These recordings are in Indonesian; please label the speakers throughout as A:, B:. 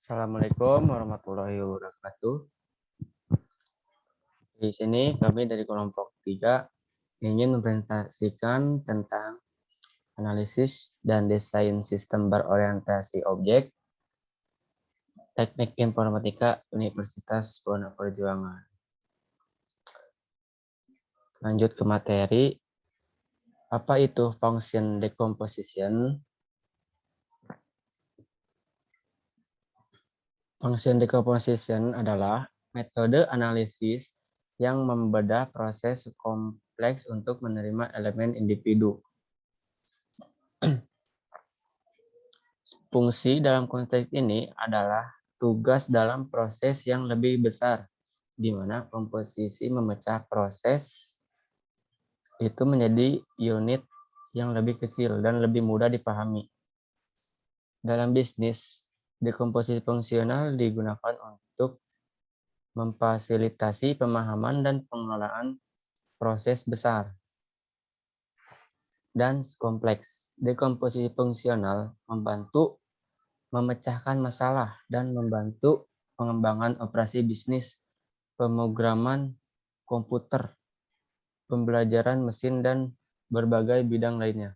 A: Assalamualaikum warahmatullahi wabarakatuh. Di sini kami dari kelompok 3 ingin mempresentasikan tentang analisis dan desain sistem berorientasi objek, Teknik Informatika Universitas Buana Perjuangan. Lanjut ke materi. Apa itu function decomposition? Function decomposition adalah metode analisis yang membedah proses kompleks untuk menerima elemen individu. Fungsi dalam konteks ini adalah tugas dalam proses yang lebih besar, di mana komposisi memecah proses itu menjadi unit yang lebih kecil dan lebih mudah dipahami. Dalam bisnis, dekomposisi fungsional digunakan untuk memfasilitasi pemahaman dan pengelolaan proses besar dan kompleks. Dekomposisi fungsional membantu memecahkan masalah dan membantu pengembangan operasi bisnis, pemrograman komputer, pembelajaran mesin, dan berbagai bidang lainnya.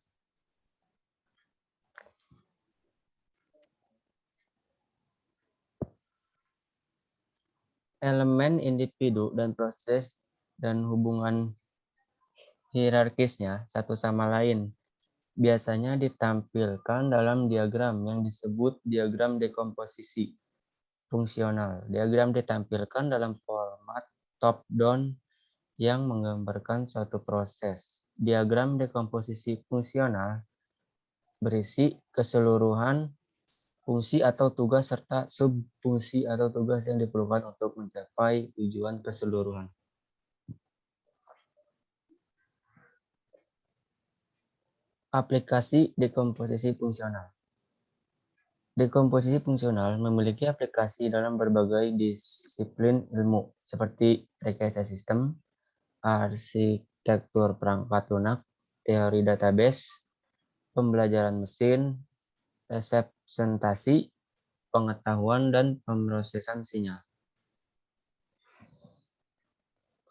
A: Elemen individu dan proses dan hubungan hierarkisnya satu sama lain biasanya ditampilkan dalam diagram yang disebut diagram dekomposisi fungsional. Diagram ditampilkan dalam format top-down yang menggambarkan suatu proses. Diagram dekomposisi fungsional berisi keseluruhan fungsi atau tugas serta subfungsi atau tugas yang diperlukan untuk mencapai tujuan keseluruhan. Aplikasi dekomposisi fungsional. Dekomposisi fungsional memiliki aplikasi dalam berbagai disiplin ilmu seperti rekayasa sistem, arsitektur perangkat lunak, teori database, pembelajaran mesin, representasi, pengetahuan, dan pemrosesan sinyal.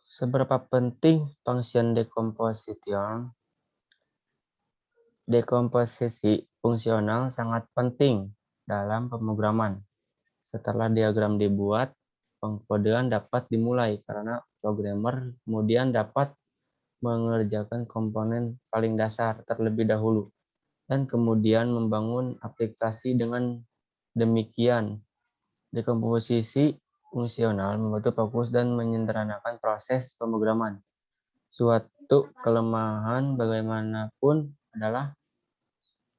A: Seberapa penting function decomposition? Dekomposisi fungsional sangat penting dalam pemrograman. Setelah diagram dibuat, pengkodean dapat dimulai karena programmer kemudian dapat mengerjakan komponen paling dasar terlebih dahulu dan kemudian membangun aplikasi. Dengan demikian, dekomposisi fungsional membantu fokus dan menyederhanakan proses pemrograman. Suatu kelemahan bagaimanapun adalah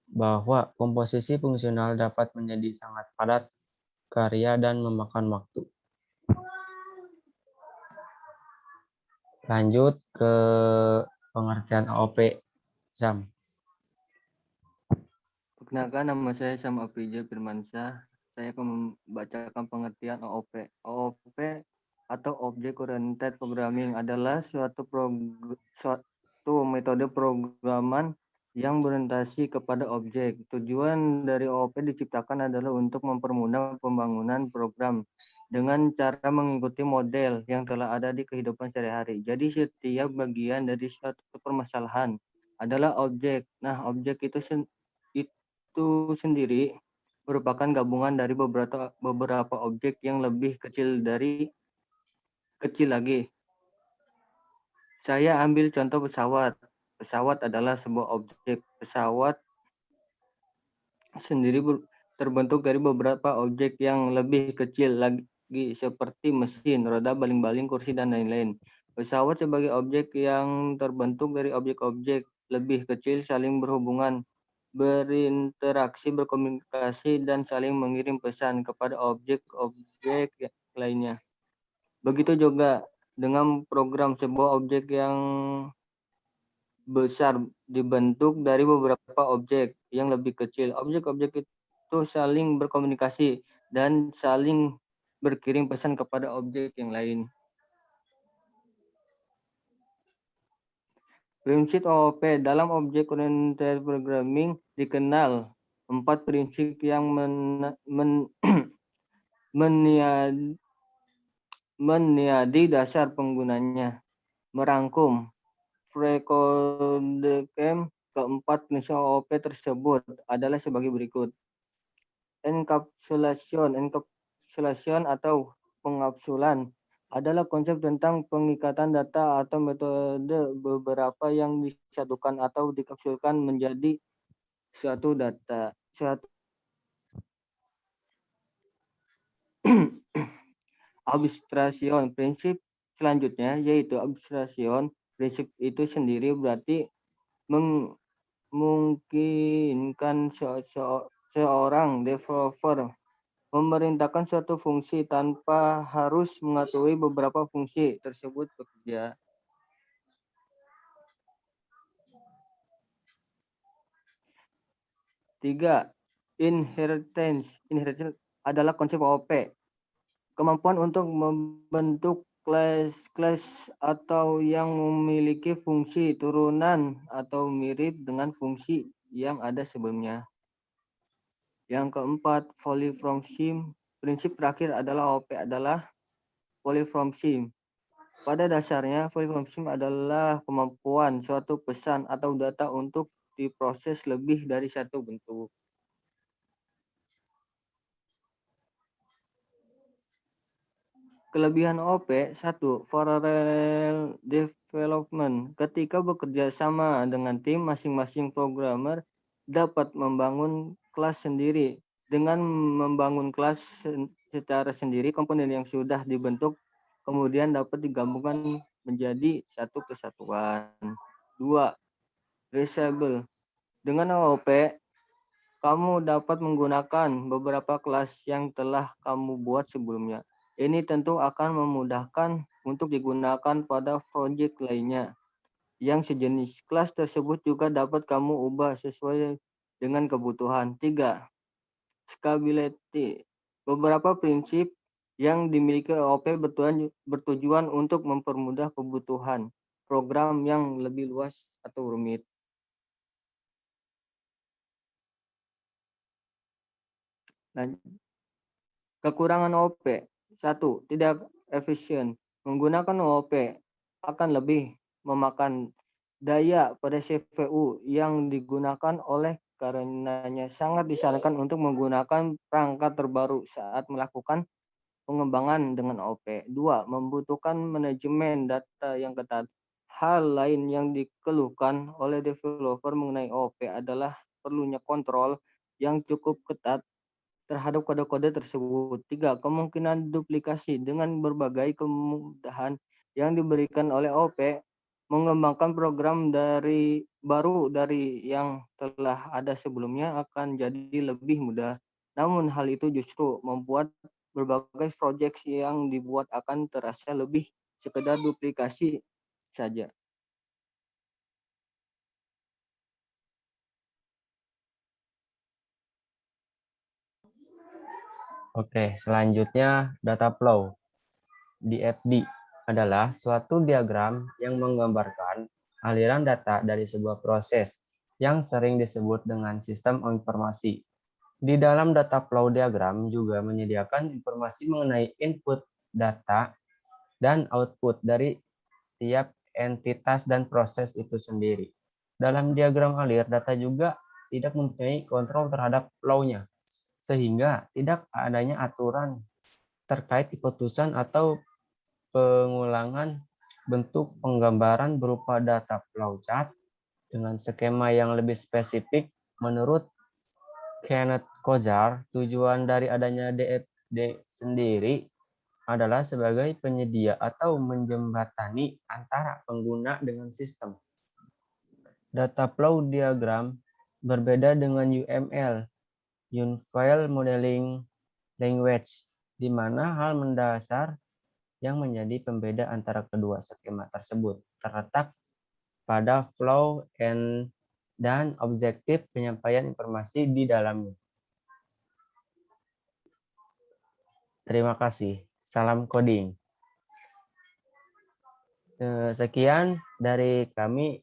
A: bahwa komposisi fungsional dapat menjadi sangat padat karya dan memakan waktu. Lanjut ke pengertian AOP, Sam.
B: Perkenalkan, nama saya Sam Afrizal Firmansyah. Saya akan membacakan pengertian OOP. OOP atau Object Oriented Programming adalah suatu metode programan yang berorientasi kepada objek. Tujuan dari OOP diciptakan adalah untuk mempermudah pembangunan program dengan cara mengikuti model yang telah ada di kehidupan sehari-hari. Jadi setiap bagian dari suatu permasalahan adalah objek. Nah, objek itu sendiri merupakan gabungan dari beberapa objek yang lebih kecil lagi. Saya ambil contoh pesawat. Pesawat adalah sebuah objek. Pesawat sendiri terbentuk dari beberapa objek yang lebih kecil lagi seperti mesin, roda, baling-baling, kursi, dan lain-lain. Pesawat sebagai objek yang terbentuk dari objek-objek lebih kecil saling berhubungan, berinteraksi, berkomunikasi, dan saling mengirim pesan kepada objek-objek lainnya. Begitu juga dengan program, sebuah objek yang besar dibentuk dari beberapa objek yang lebih kecil. Objek-objek itu saling berkomunikasi dan saling berkirim pesan kepada objek yang lain. Prinsip OOP dalam Object Oriented Programming dikenal 4 prinsip yang meniadi dasar penggunanya, merangkum. Frekodecam keempat prinsip OOP tersebut adalah sebagai berikut. Enkapsulasi atau pengapsulan adalah konsep tentang pengikatan data atau metode beberapa yang disatukan atau dikapsulkan menjadi suatu data. Abstrasion, prinsip selanjutnya yaitu abstrasion. Prinsip itu sendiri berarti memungkinkan seorang developer memerintahkan suatu fungsi tanpa harus mengetahui beberapa fungsi tersebut bekerja. Tiga, inheritance. Inheritance adalah konsep OOP. Kemampuan untuk membentuk kelas atau yang memiliki fungsi turunan atau mirip dengan fungsi yang ada sebelumnya. Yang keempat, polymorphism. Prinsip terakhir adalah OOP adalah polymorphism. Pada dasarnya, polymorphism adalah kemampuan suatu pesan atau data untuk diproses lebih dari satu bentuk. Kelebihan OOP, 1. Parallel development. Ketika bekerja sama dengan tim, masing-masing programmer dapat membangun kelas sendiri. Dengan membangun kelas secara sendiri, komponen yang sudah dibentuk kemudian dapat digabungkan menjadi satu kesatuan. 2. Reusable. Dengan OOP, kamu dapat menggunakan beberapa kelas yang telah kamu buat sebelumnya. Ini tentu akan memudahkan untuk digunakan pada proyek lainnya yang sejenis. Kelas tersebut juga dapat kamu ubah sesuai dengan kebutuhan. 3. Scalability. Beberapa prinsip yang dimiliki OOP bertujuan untuk mempermudah kebutuhan program yang lebih luas atau rumit. Kekurangan OOP. 1. Tidak efisien. Menggunakan OOP akan lebih memakan daya pada CPU yang digunakan oleh karenanya sangat disarankan untuk menggunakan perangkat terbaru saat melakukan pengembangan dengan OOP. 2. Membutuhkan manajemen data yang ketat. Hal lain yang dikeluhkan oleh developer mengenai OOP adalah perlunya kontrol yang cukup ketat terhadap kode-kode tersebut. 3. Kemungkinan duplikasi. Dengan berbagai kemudahan yang diberikan oleh OOP, mengembangkan program baru dari yang telah ada sebelumnya akan jadi lebih mudah. Namun hal itu justru membuat berbagai proyek yang dibuat akan terasa lebih sekedar duplikasi saja.
A: Oke, selanjutnya data flow. DFD adalah suatu diagram yang menggambarkan aliran data dari sebuah proses yang sering disebut dengan sistem informasi. Di dalam data flow diagram juga menyediakan informasi mengenai input data dan output dari tiap entitas dan proses itu sendiri. Dalam diagram alir, data juga tidak mempunyai kontrol terhadap flow-nya, sehingga tidak adanya aturan terkait keputusan atau pengulangan bentuk penggambaran berupa data flowchart dengan skema yang lebih spesifik. Menurut Kenneth Kojar, tujuan dari adanya DFD sendiri adalah sebagai penyedia atau menjembatani antara pengguna dengan sistem. Data flow diagram berbeda dengan UML, Unified Modeling Language, di mana hal mendasar yang menjadi pembeda antara kedua skema tersebut terletak pada flow dan objektif penyampaian informasi di dalamnya. Terima kasih. Salam coding. Sekian dari kami.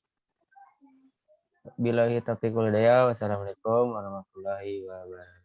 A: Billahi taufiq wal hidayah. Wassalamualaikum warahmatullahi wabarakatuh.